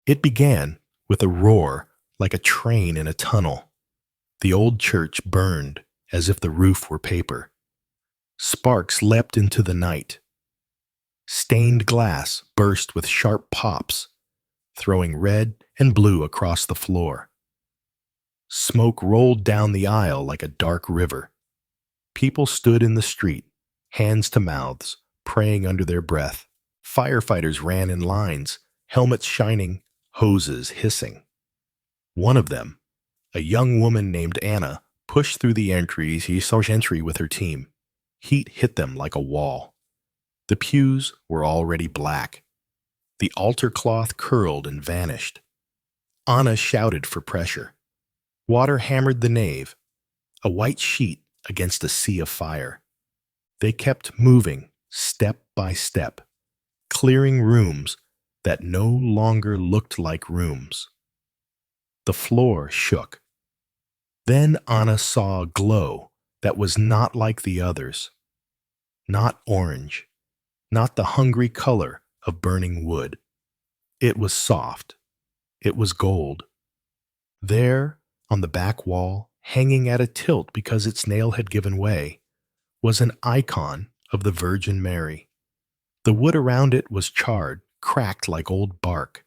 It began with a roar like a train in a tunnel. The old church burned as if the roof were paper. Sparks leapt into the night. Stained glass burst with sharp pops, throwing red and blue across the floor. Smoke rolled down the aisle like a dark river. People stood in the street, hands to mouths, praying under their breath. Firefighters ran in lines, helmets shining, hoses hissing. One of them, a young woman named Anna, pushed through the entry with her team. Heat hit them like a wall. The pews were already black. The altar cloth curled and vanished. Anna shouted for pressure. Water hammered the nave, a white sheet against a sea of fire. They kept moving, step by step, clearing rooms that no longer looked like rooms. The floor shook. Then Anna saw a glow that was not like the others. Not orange, not the hungry color of burning wood. It was soft. It was gold. There, on the back wall, hanging at a tilt because its nail had given way, was an icon of the Virgin Mary. The wood around it was charred, cracked like old bark.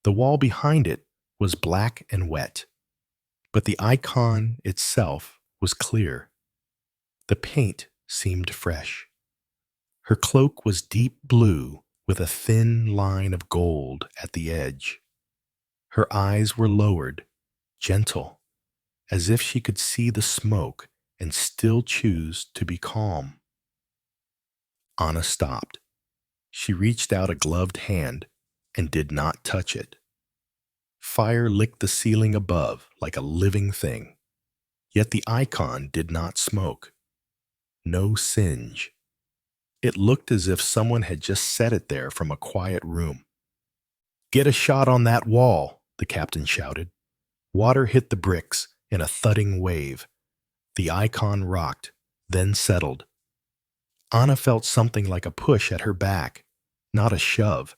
The wall behind it was black and wet, but the icon itself was clear. The paint seemed fresh. Her cloak was deep blue with a thin line of gold at the edge. Her eyes were lowered, gentle, as if she could see the smoke and still choose to be calm. Anna stopped. She reached out a gloved hand and did not touch it. Fire licked the ceiling above like a living thing, yet the icon did not smoke. No singe. It looked as if someone had just set it there from a quiet room. "Get a shot on that wall," the captain shouted. Water hit the bricks in a thudding wave. The icon rocked, then settled. Anna felt something like a push at her back, not a shove.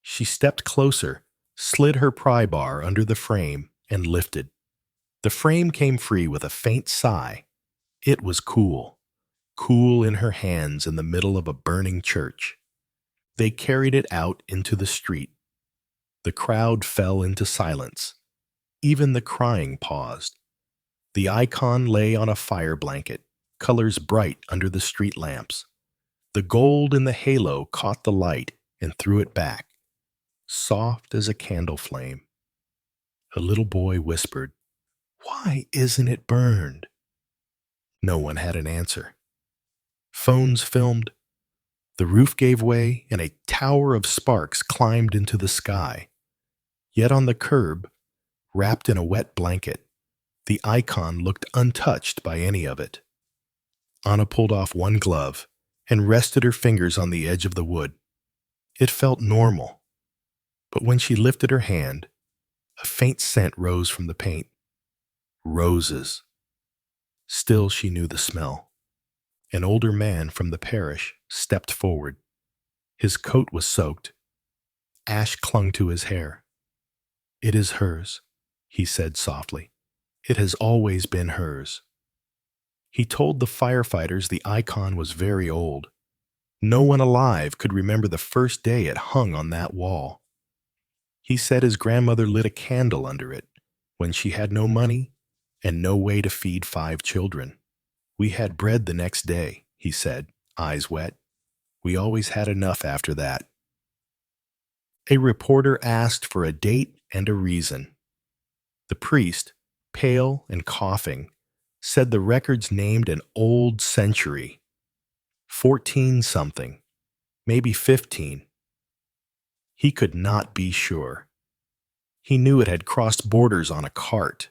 She stepped closer, slid her pry bar under the frame, and lifted. The frame came free with a faint sigh. It was cool. Cool in her hands in the middle of a burning church. They carried it out into the street. The crowd fell into silence. Even the crying paused. The icon lay on a fire blanket, colors bright under the street lamps. The gold in the halo caught the light and threw it back, soft as a candle flame. A little boy whispered, "Why isn't it burned?" No one had an answer. Phones filmed. The roof gave way and a tower of sparks climbed into the sky. Yet on the curb, wrapped in a wet blanket, the icon looked untouched by any of it. Anna pulled off one glove and rested her fingers on the edge of the wood. It felt normal. But when she lifted her hand, a faint scent rose from the paint. Roses. Still she knew the smell. An older man from the parish stepped forward. His coat was soaked. Ash clung to his hair. "It is hers," he said softly. "It has always been hers." He told the firefighters the icon was very old. No one alive could remember the first day it hung on that wall. He said his grandmother lit a candle under it when she had no money and no way to feed 5 children. "We had bread the next day," he said, eyes wet. "We always had enough after that." A reporter asked for a date and a reason. The priest, pale and coughing, said the records named an old century. 14-something, maybe 15. He could not be sure. He knew it had crossed borders on a cart.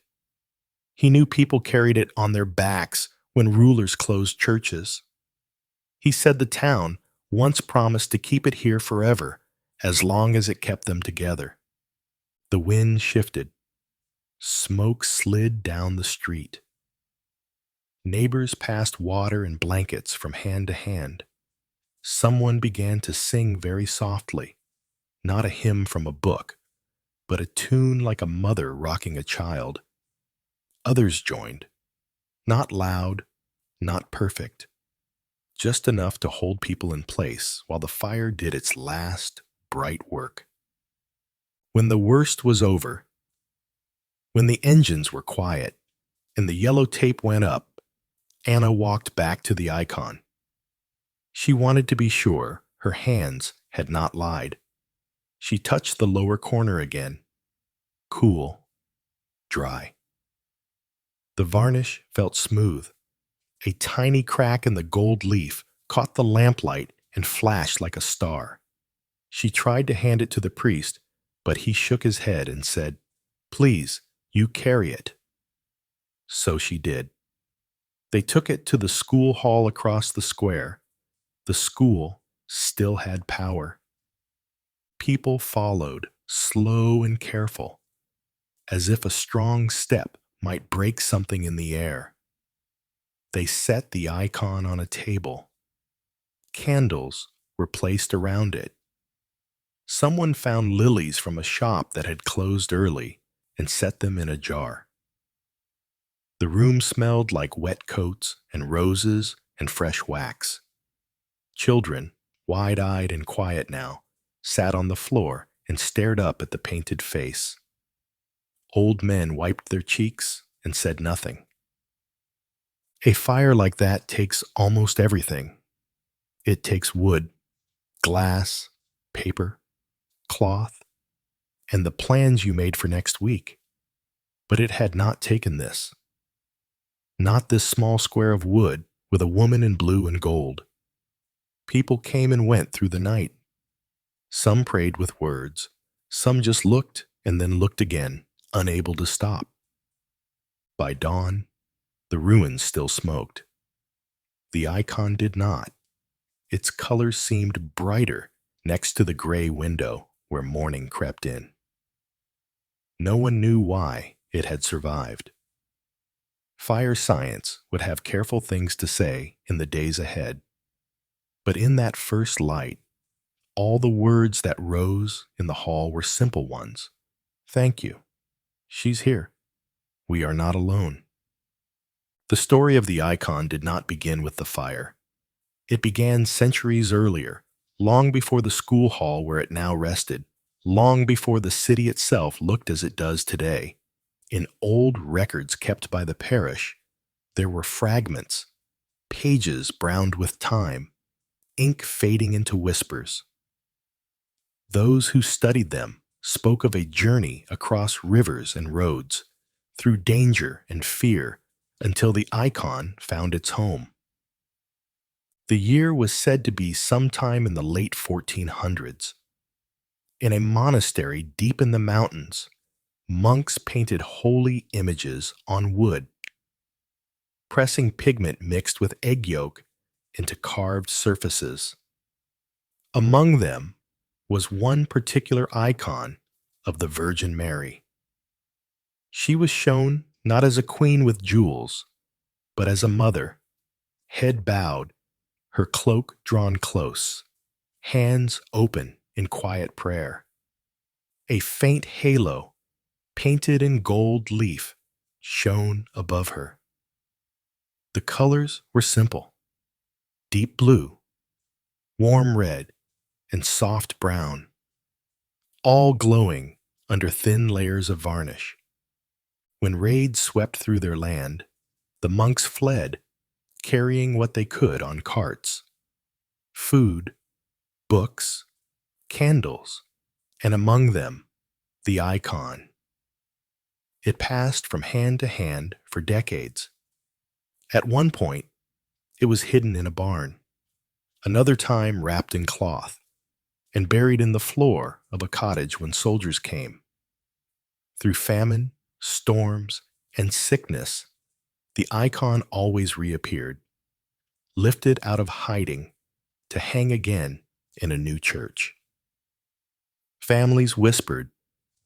He knew people carried it on their backs when rulers closed churches. He said the town once promised to keep it here forever, as long as it kept them together. The wind shifted. Smoke slid down the street. Neighbors passed water and blankets from hand to hand. Someone began to sing very softly, not a hymn from a book, but a tune like a mother rocking a child. Others joined, not loud, not perfect, just enough to hold people in place while the fire did its last, bright work. When the worst was over, when the engines were quiet and the yellow tape went up, Anna walked back to the icon. She wanted to be sure her hands had not lied. She touched the lower corner again. Cool, dry. The varnish felt smooth. A tiny crack in the gold leaf caught the lamplight and flashed like a star. She tried to hand it to the priest, but he shook his head and said, "Please, you carry it." So she did. They took it to the school hall across the square. The school still had power. People followed, slow and careful, as if a strong step might break something in the air. They set the icon on a table. Candles were placed around it. Someone found lilies from a shop that had closed early and set them in a jar. The room smelled like wet coats and roses and fresh wax. Children, wide-eyed and quiet now, sat on the floor and stared up at the painted face. Old men wiped their cheeks and said nothing. A fire like that takes almost everything. It takes wood, glass, paper, cloth, and the plans you made for next week. But it had not taken this. Not this small square of wood with a woman in blue and gold. People came and went through the night. Some prayed with words. Some just looked and then looked again, unable to stop. By dawn, the ruins still smoked. The icon did not. Its colors seemed brighter next to the gray window where morning crept in. No one knew why it had survived. Fire science would have careful things to say in the days ahead. But in that first light, all the words that rose in the hall were simple ones. Thank you. She's here. We are not alone. The story of the icon did not begin with the fire. It began centuries earlier, long before the school hall where it now rested, long before the city itself looked as it does today. In old records kept by the parish, there were fragments, pages browned with time, ink fading into whispers. Those who studied them spoke of a journey across rivers and roads, through danger and fear, until the icon found its home. The year was said to be sometime in the late 1400s. In a monastery deep in the mountains, monks painted holy images on wood, pressing pigment mixed with egg yolk into carved surfaces. Among them was one particular icon of the Virgin Mary. She was shown not as a queen with jewels, but as a mother, head bowed, her cloak drawn close, hands open in quiet prayer. A faint halo, painted in gold leaf, shone above her. The colors were simple: deep blue, warm red, and soft brown, all glowing under thin layers of varnish. When raids swept through their land, the monks fled, carrying what they could on carts: food, books, candles, and among them, the icon. It passed from hand to hand for decades. At one point, it was hidden in a barn, another time wrapped in cloth, and buried in the floor of a cottage when soldiers came. Through famine, storms, and sickness, the icon always reappeared, lifted out of hiding to hang again in a new church. Families whispered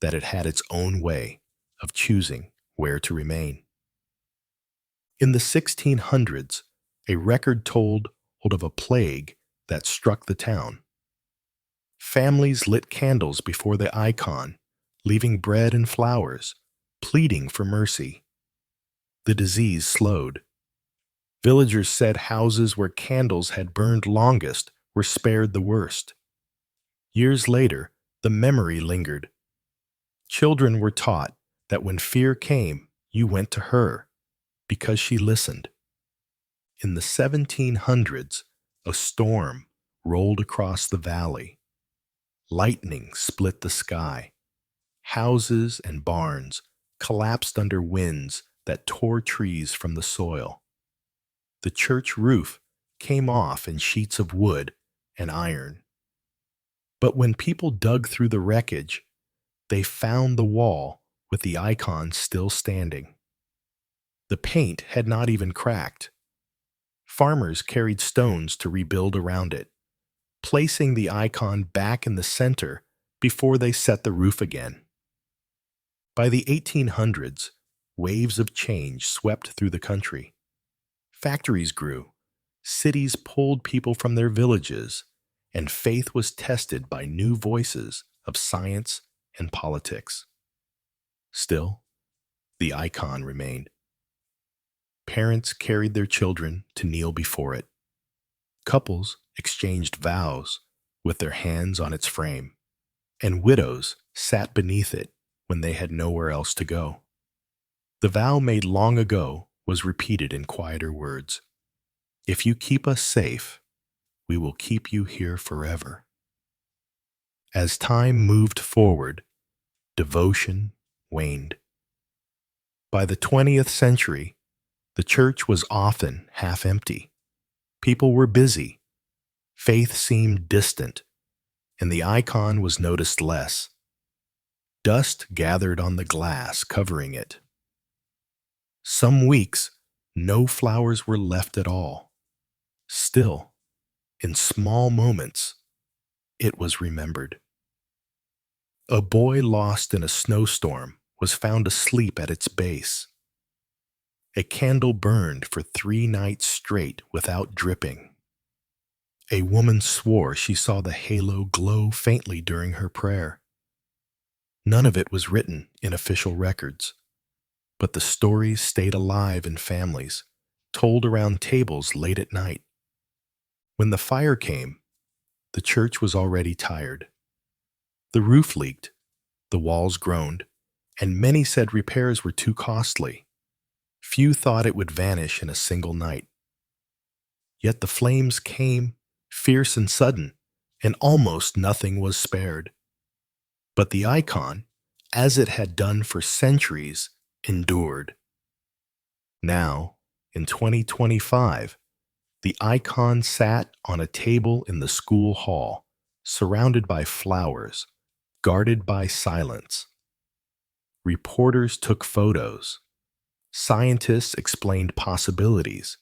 that it had its own way of choosing where to remain. In the 1600s, a record told of a plague that struck the town. Families lit candles before the icon leaving bread and flowers, pleading for mercy. The disease slowed. Villagers said houses where candles had burned longest were spared the worst. Years later, the memory lingered. Children were taught that when fear came, you went to her, because she listened. In the 1700s, a storm rolled across the valley. Lightning split the sky. Houses and barns collapsed under winds that tore trees from the soil. The church roof came off in sheets of wood and iron. But when people dug through the wreckage, they found the wall with the icon still standing. The paint had not even cracked. Farmers carried stones to rebuild around it, placing the icon back in the center before they set the roof again. By the 1800s, waves of change swept through the country. Factories grew, cities pulled people from their villages, and faith was tested by new voices of science and politics. Still, the icon remained. Parents carried their children to kneel before it. Couples exchanged vows with their hands on its frame, and widows sat beneath it when they had nowhere else to go. The vow made long ago was repeated in quieter words. If you keep us safe, we will keep you here forever. As time moved forward, devotion waned. By the 20th century, the church was often half empty. People were busy. Faith seemed distant, and the icon was noticed less. Dust gathered on the glass covering it. Some weeks, no flowers were left at all. Still, in small moments, it was remembered. A boy lost in a snowstorm was found asleep at its base. A candle burned for 3 nights straight without dripping. A woman swore she saw the halo glow faintly during her prayer. None of it was written in official records, but the stories stayed alive in families, told around tables late at night. When the fire came, the church was already tired. The roof leaked, the walls groaned, and many said repairs were too costly. Few thought it would vanish in a single night. Yet the flames came, fierce and sudden, and almost nothing was spared. But the icon, as it had done for centuries, endured. Now, in 2025, the icon sat on a table in the school hall, surrounded by flowers, guarded by silence. Reporters took photos. Scientists explained possibilities.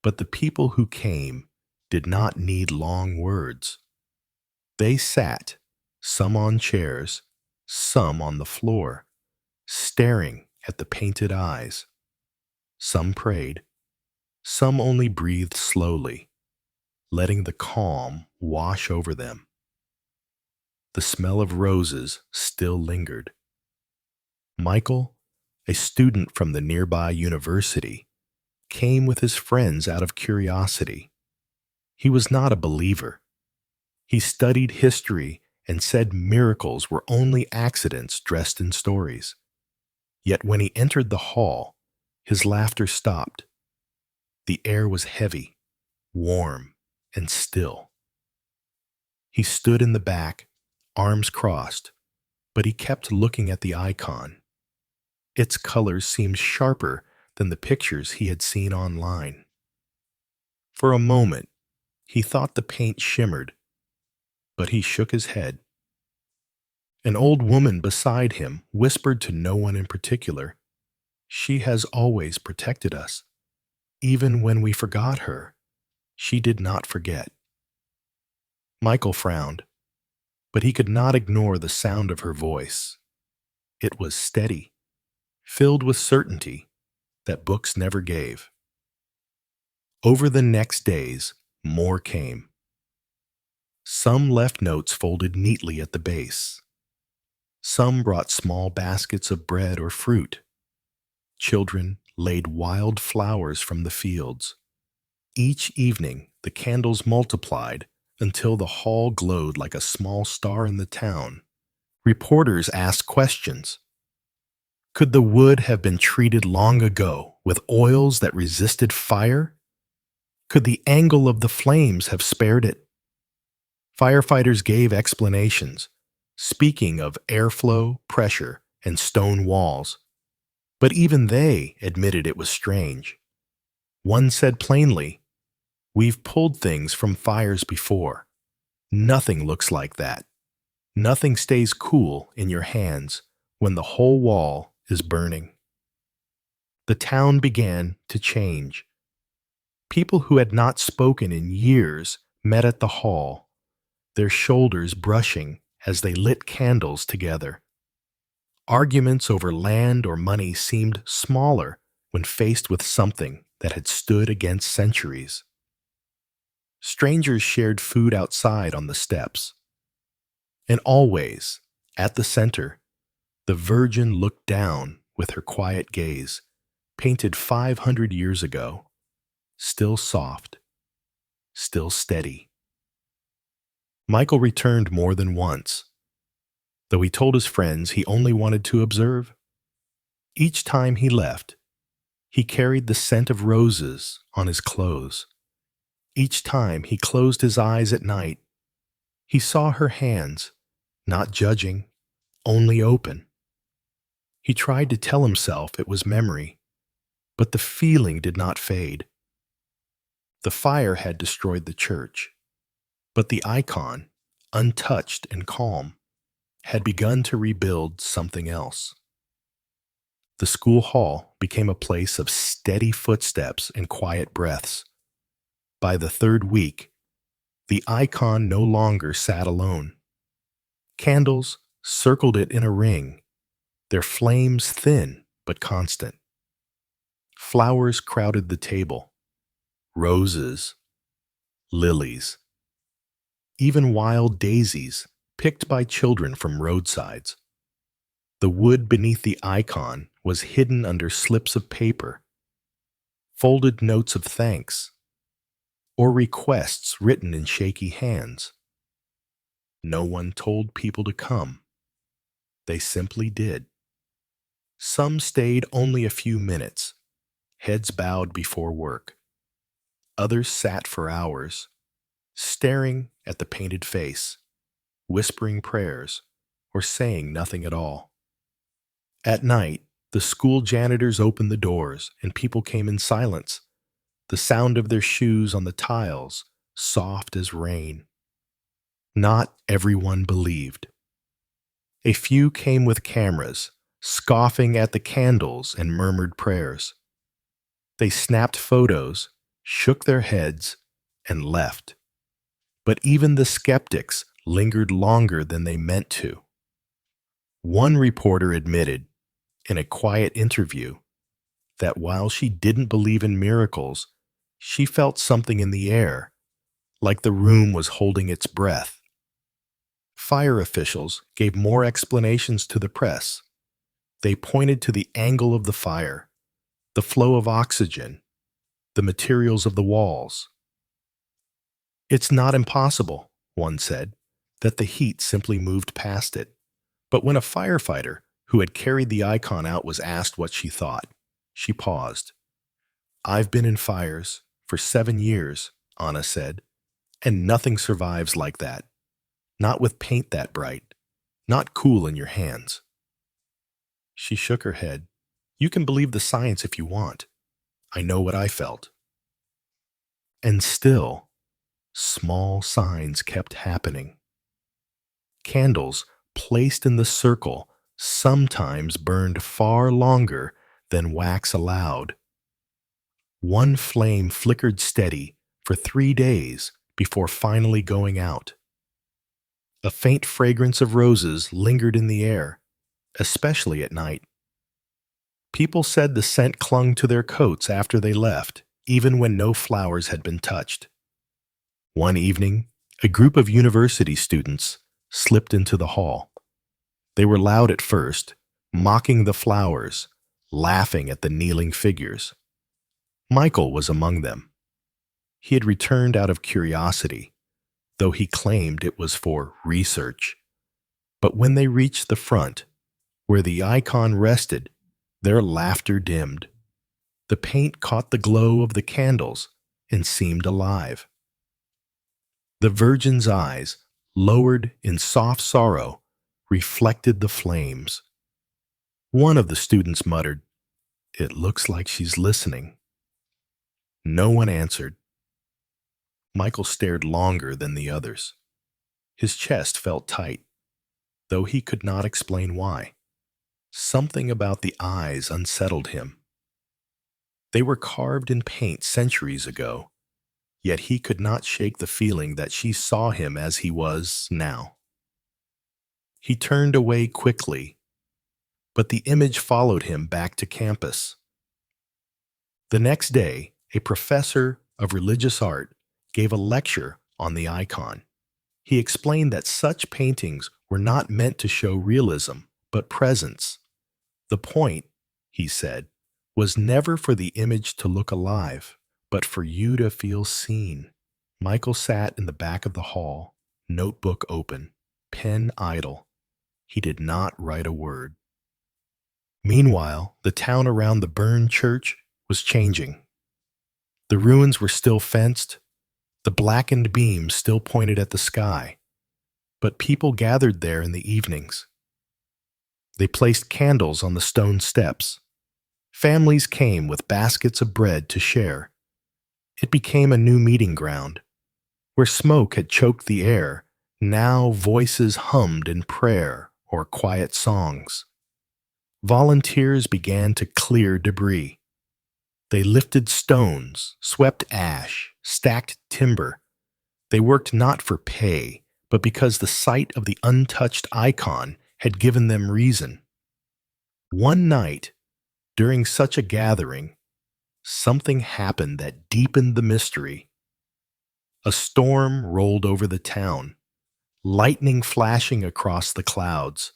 But the people who came did not need long words. They sat, some on chairs, some on the floor, staring at the painted eyes. Some prayed. Some only breathed slowly, letting the calm wash over them. The smell of roses still lingered. Michael, a student from the nearby university, came with his friends out of curiosity. He was not a believer. He studied history and said miracles were only accidents dressed in stories. Yet when he entered the hall, his laughter stopped. The air was heavy, warm, and still. He stood in the back, arms crossed, but he kept looking at the icon. Its colors seemed sharper than the pictures he had seen online. For a moment, he thought the paint shimmered, but he shook his head. An old woman beside him whispered to no one in particular, "She has always protected us. Even when we forgot her, she did not forget." Michael frowned, but he could not ignore the sound of her voice. It was steady, filled with certainty that books never gave. Over the next days, more came. Some left notes folded neatly at the base. Some brought small baskets of bread or fruit. Children laid wild flowers from the fields. Each evening, the candles multiplied until the hall glowed like a small star in the town. Reporters asked questions. Could the wood have been treated long ago with oils that resisted fire? Could the angle of the flames have spared it? Firefighters gave explanations, speaking of airflow, pressure, and stone walls. But even they admitted it was strange. One said plainly, "We've pulled things from fires before. Nothing looks like that. Nothing stays cool in your hands when the whole wall is burning." The town began to change. People who had not spoken in years met at the hall, their shoulders brushing as they lit candles together. Arguments over land or money seemed smaller when faced with something that had stood against centuries. Strangers shared food outside on the steps. And always, at the center, the Virgin looked down with her quiet gaze, painted 500 years ago, still soft, still steady. Michael returned more than once, though he told his friends he only wanted to observe. Each time he left, he carried the scent of roses on his clothes. Each time he closed his eyes at night, he saw her hands, not judging, only open. He tried to tell himself it was memory, but the feeling did not fade. The fire had destroyed the church, but the icon, untouched and calm, had begun to rebuild something else. The school hall became a place of steady footsteps and quiet breaths. By the third week, the icon no longer sat alone. Candles circled it in a ring, their flames thin but constant. Flowers crowded the table, roses, lilies, even wild daisies picked by children from roadsides. The wood beneath the icon was hidden under slips of paper, folded notes of thanks, or requests written in shaky hands. No one told people to come. They simply did. Some stayed only a few minutes, heads bowed before work. Others sat for hours, staring at the painted face, whispering prayers, or saying nothing at all. At night, the school janitors opened the doors and people came in silence, the sound of their shoes on the tiles, soft as rain. Not everyone believed. A few came with cameras, scoffing at the candles and murmured prayers. They snapped photos, shook their heads, and left. But even the skeptics lingered longer than they meant to. One reporter admitted, in a quiet interview, that while she didn't believe in miracles, she felt something in the air, like the room was holding its breath. Fire officials gave more explanations to the press. They pointed to the angle of the fire, the flow of oxygen, the materials of the walls. "It's not impossible," one said, "that the heat simply moved past it." But when a firefighter who had carried the icon out was asked what she thought, she paused. "I've been in fires for 7 years," Anna said, "and nothing survives like that. Not with paint that bright, not cool in your hands." She shook her head. "You can believe the science if you want. I know what I felt." And still, small signs kept happening. Candles placed in the circle sometimes burned far longer than wax allowed. One flame flickered steady for 3 days before finally going out. A faint fragrance of roses lingered in the air, especially at night. People said the scent clung to their coats after they left, even when no flowers had been touched. One evening, a group of university students slipped into the hall. They were loud at first, mocking the flowers, laughing at the kneeling figures. Michael was among them. He had returned out of curiosity, though he claimed it was for research. But when they reached the front, where the icon rested, their laughter dimmed. The paint caught the glow of the candles and seemed alive. The Virgin's eyes, lowered in soft sorrow, reflected the flames. One of the students muttered, "It looks like she's listening." No one answered. Michael stared longer than the others. His chest felt tight, though he could not explain why. Something about the eyes unsettled him. They were carved in paint centuries ago, yet he could not shake the feeling that she saw him as he was now. He turned away quickly, but the image followed him back to campus. The next day, a professor of religious art gave a lecture on the icon. He explained that such paintings were not meant to show realism, but presence. The point, he said, was never for the image to look alive, but for you to feel seen. Michael sat in the back of the hall, notebook open, pen idle. He did not write a word. Meanwhile, the town around the burned church was changing. The ruins were still fenced, the blackened beams still pointed at the sky, but people gathered there in the evenings. They placed candles on the stone steps. Families came with baskets of bread to share. It became a new meeting ground. Where smoke had choked the air, now voices hummed in prayer or quiet songs. Volunteers began to clear debris. They lifted stones, swept ash, stacked timber. They worked not for pay, but because the sight of the untouched icon had given them reason. One night, during such a gathering, something happened that deepened the mystery. A storm rolled over the town, lightning flashing across the clouds.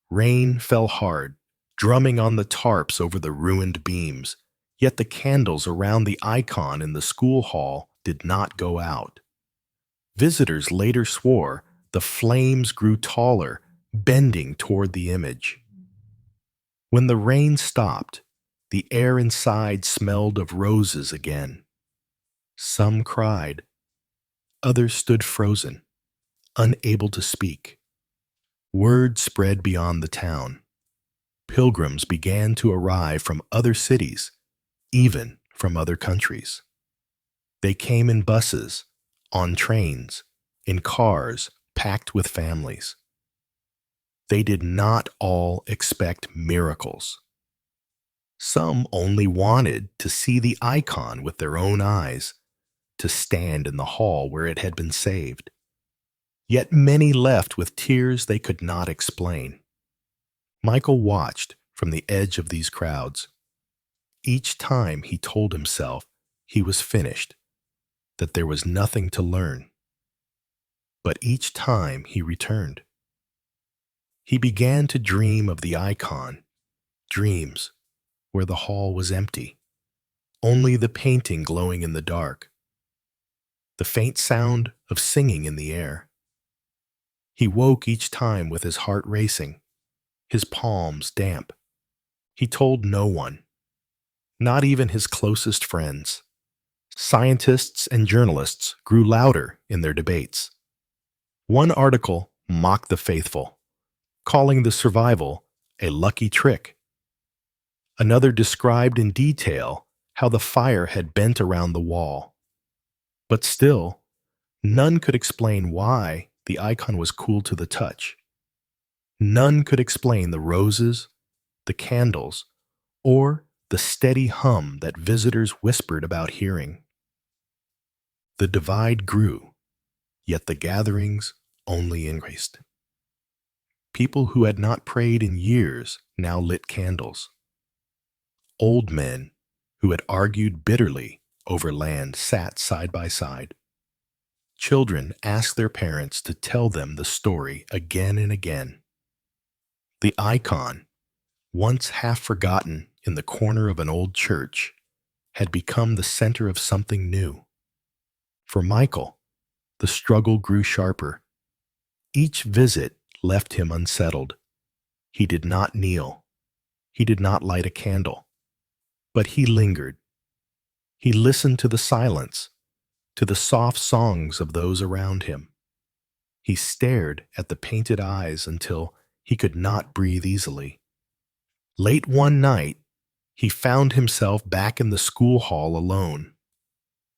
Rain fell hard, drumming on the tarps over the ruined beams, yet the candles around the icon in the school hall did not go out. Visitors later swore the flames grew taller, bending toward the image. When the rain stopped, the air inside smelled of roses again. Some cried. Others stood frozen, unable to speak. Word spread beyond the town. Pilgrims began to arrive from other cities, even from other countries. They came in buses, on trains, in cars packed with families. They did not all expect miracles. Some only wanted to see the icon with their own eyes, to stand in the hall where it had been saved. Yet many left with tears they could not explain. Michael watched from the edge of these crowds. Each time he told himself he was finished, that there was nothing to learn. But each time he returned. He began to dream of the icon, dreams where the hall was empty, only the painting glowing in the dark, the faint sound of singing in the air. He woke each time with his heart racing, his palms damp. He told no one, not even his closest friends. Scientists and journalists grew louder in their debates. One article mocked the faithful, calling the survival a lucky trick. Another described in detail how the fire had bent around the wall. But still, none could explain why the icon was cool to the touch. None could explain the roses, the candles, or the steady hum that visitors whispered about hearing. The divide grew, yet the gatherings only increased. People who had not prayed in years now lit candles. Old men who had argued bitterly over land sat side by side. Children asked their parents to tell them the story again and again. The icon, once half forgotten in the corner of an old church, had become the center of something new. For Michael, the struggle grew sharper. Each visit left him unsettled. He did not kneel. He did not light a candle. But he lingered. He listened to the silence, to the soft songs of those around him. He stared at the painted eyes until he could not breathe easily. Late one night, he found himself back in the school hall alone.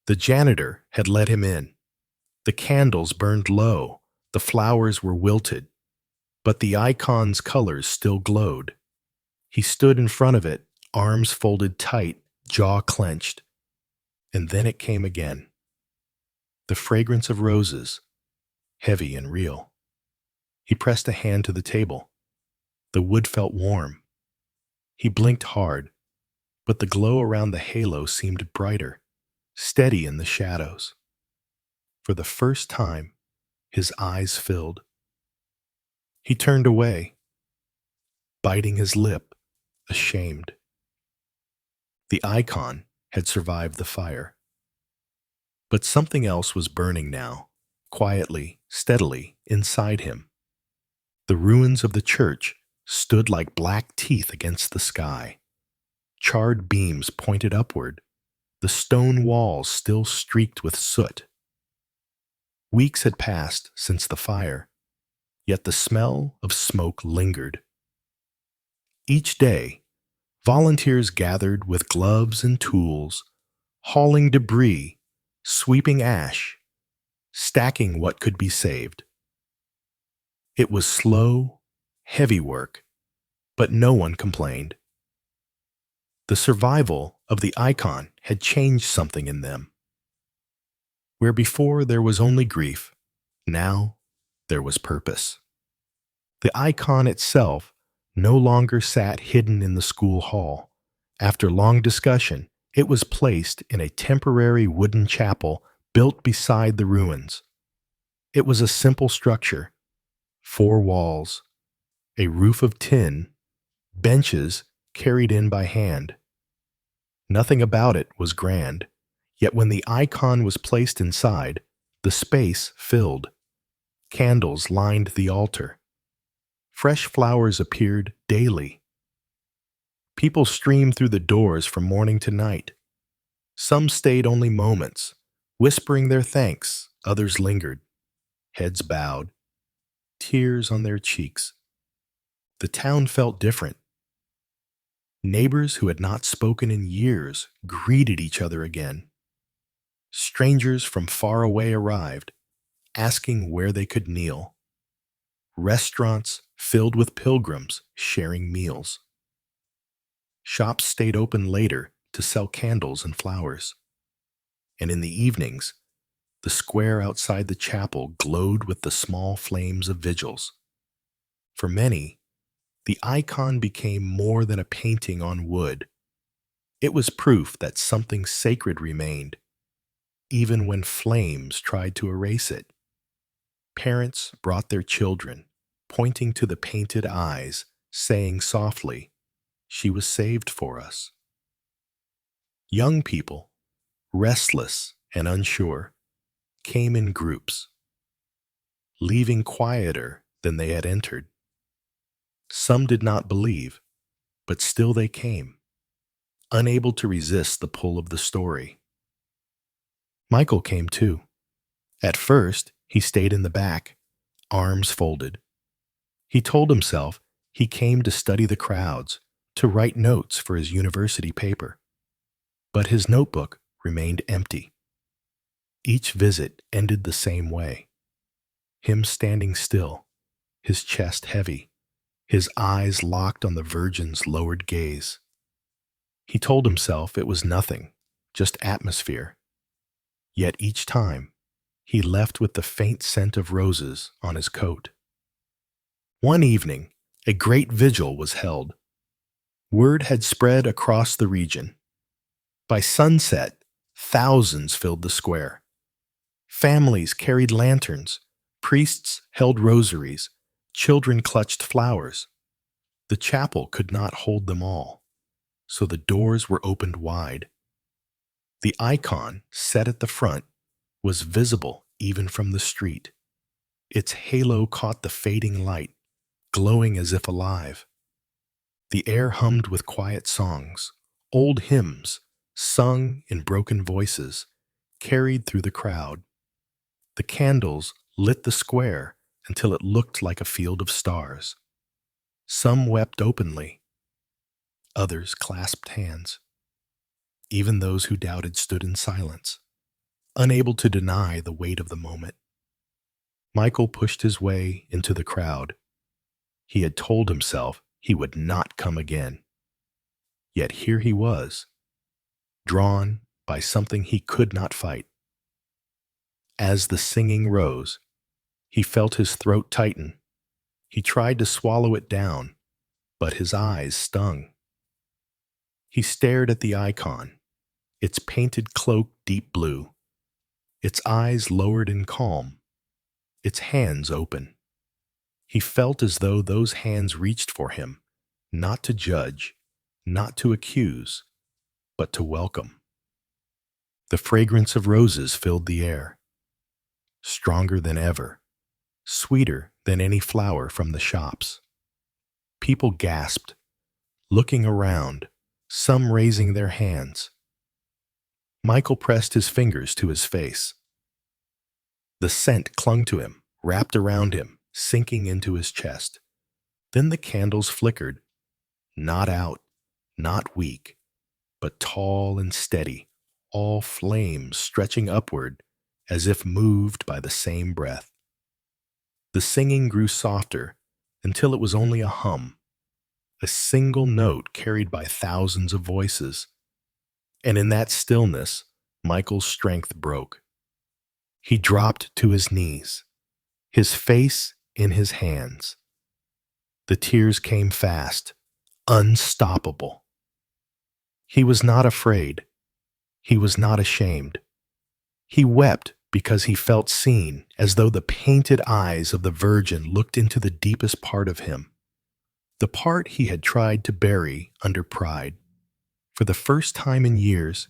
The janitor had let him in. The candles burned low, the flowers were wilted, but the icon's colors still glowed. He stood in front of it, arms folded tight, jaw clenched. And then it came again. The fragrance of roses, heavy and real. He pressed a hand to the table. The wood felt warm. He blinked hard, but the glow around the halo seemed brighter, steady in the shadows. For the first time, his eyes filled. He turned away, biting his lip, ashamed. The icon had survived the fire. But something else was burning now, quietly, steadily, inside him. The ruins of the church stood like black teeth against the sky. Charred beams pointed upward, the stone walls still streaked with soot. Weeks had passed since the fire, yet the smell of smoke lingered. Each day, volunteers gathered with gloves and tools, hauling debris, sweeping ash, stacking what could be saved. It was slow, heavy work, but no one complained. The survival of the icon had changed something in them. Where before there was only grief, now there was purpose. The icon itself no longer sat hidden in the school hall. After long discussion, it was placed in a temporary wooden chapel built beside the ruins. It was a simple structure: 4 walls, a roof of tin, benches carried in by hand. Nothing about it was grand, yet when the icon was placed inside, the space filled. Candles lined the altar. Fresh flowers appeared daily. People streamed through the doors from morning to night. Some stayed only moments, whispering their thanks. Others lingered, heads bowed, tears on their cheeks. The town felt different. Neighbors who had not spoken in years greeted each other again. Strangers from far away arrived, asking where they could kneel. Restaurants filled with pilgrims sharing meals. Shops stayed open later to sell candles and flowers. And in the evenings, the square outside the chapel glowed with the small flames of vigils. For many, the icon became more than a painting on wood. It was proof that something sacred remained, even when flames tried to erase it. Parents brought their children, pointing to the painted eyes, saying softly, "She was saved for us." Young people, restless and unsure, came in groups, leaving quieter than they had entered. Some did not believe, but still they came, unable to resist the pull of the story. Michael came too. At first, he stayed in the back, arms folded. He told himself he came to study the crowds, to write notes for his university paper. But his notebook remained empty. Each visit ended the same way. Him standing still, his chest heavy, his eyes locked on the Virgin's lowered gaze. He told himself it was nothing, just atmosphere. Yet each time, he left with the faint scent of roses on his coat. One evening, a great vigil was held. Word had spread across the region. By sunset, thousands filled the square. Families carried lanterns, priests held rosaries, children clutched flowers. The chapel could not hold them all, so the doors were opened wide. The icon, set at the front, was visible even from the street. Its halo caught the fading light, glowing as if alive. The air hummed with quiet songs, old hymns, sung in broken voices, carried through the crowd. The candles lit the square until it looked like a field of stars. Some wept openly, others clasped hands. Even those who doubted stood in silence, unable to deny the weight of the moment. Michael pushed his way into the crowd. He had told himself he would not come again. Yet here he was, drawn by something he could not fight. As the singing rose, he felt his throat tighten. He tried to swallow it down, but his eyes stung. He stared at the icon, its painted cloak deep blue, its eyes lowered in calm, its hands open. He felt as though those hands reached for him, not to judge, not to accuse, but to welcome. The fragrance of roses filled the air, stronger than ever, sweeter than any flower from the shops. People gasped, looking around, some raising their hands. Michael pressed his fingers to his face. The scent clung to him, wrapped around him, sinking into his chest. Then the candles flickered, not out, not weak, but tall and steady, all flames stretching upward as if moved by the same breath. The singing grew softer until it was only a hum, a single note carried by thousands of voices. And in that stillness, Michael's strength broke. He dropped to his knees, his face in his hands. The tears came fast, unstoppable. He was not afraid. He was not ashamed. He wept because he felt seen, as though the painted eyes of the Virgin looked into the deepest part of him, the part he had tried to bury under pride. For the first time in years,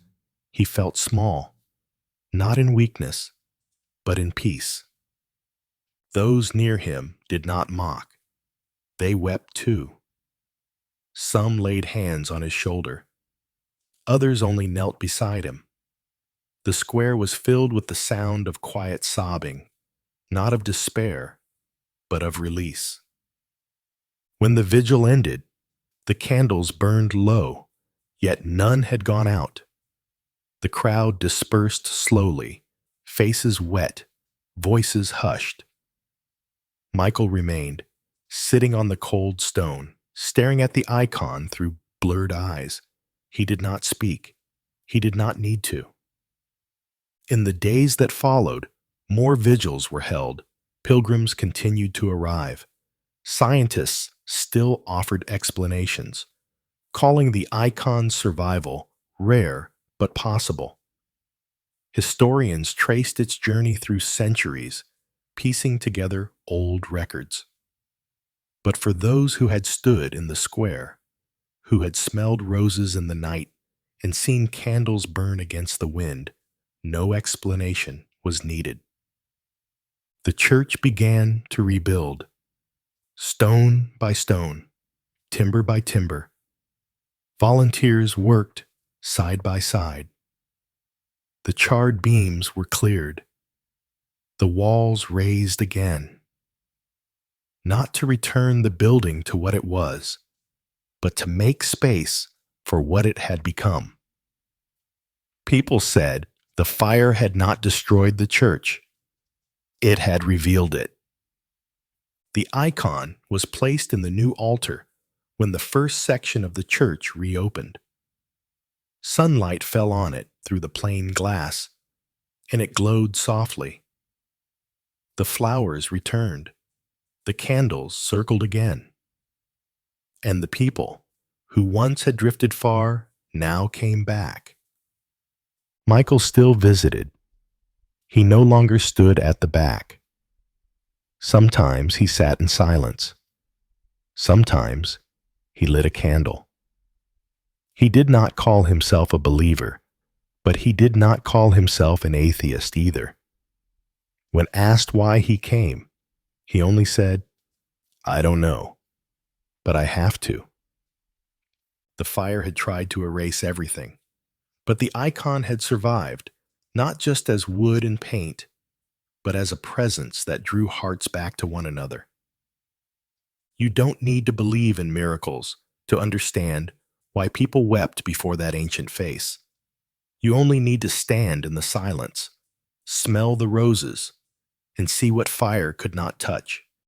he felt small, not in weakness, but in peace. Those near him did not mock. They wept too. Some laid hands on his shoulder. Others only knelt beside him. The square was filled with the sound of quiet sobbing, not of despair, but of release. When the vigil ended, the candles burned low, yet none had gone out. The crowd dispersed slowly, faces wet, voices hushed. Michael remained, sitting on the cold stone, staring at the icon through blurred eyes. He did not speak. He did not need to. In the days that followed, more vigils were held. Pilgrims continued to arrive. Scientists still offered explanations, calling the icon's survival rare but possible. Historians traced its journey through centuries, piecing together old records. But for those who had stood in the square, who had smelled roses in the night and seen candles burn against the wind, no explanation was needed. The church began to rebuild, stone by stone, timber by timber. Volunteers worked side by side. The charred beams were cleared, the walls raised again, not to return the building to what it was, but to make space for what it had become. People said the fire had not destroyed the church. It had revealed it. The icon was placed in the new altar when the first section of the church reopened. Sunlight fell on it through the plain glass, and it glowed softly. The flowers returned. The candles circled again. And the people, who once had drifted far, now came back. Michael still visited. He no longer stood at the back. Sometimes he sat in silence. Sometimes He lit a candle. He did not call himself a believer, but he did not call himself an atheist either. When asked why he came, he only said, "I don't know, but I have to." The fire had tried to erase everything, but the icon had survived, not just as wood and paint, but as a presence that drew hearts back to one another. You don't need to believe in miracles to understand why people wept before that ancient face. You only need to stand in the silence, smell the roses, and see what fire could not touch.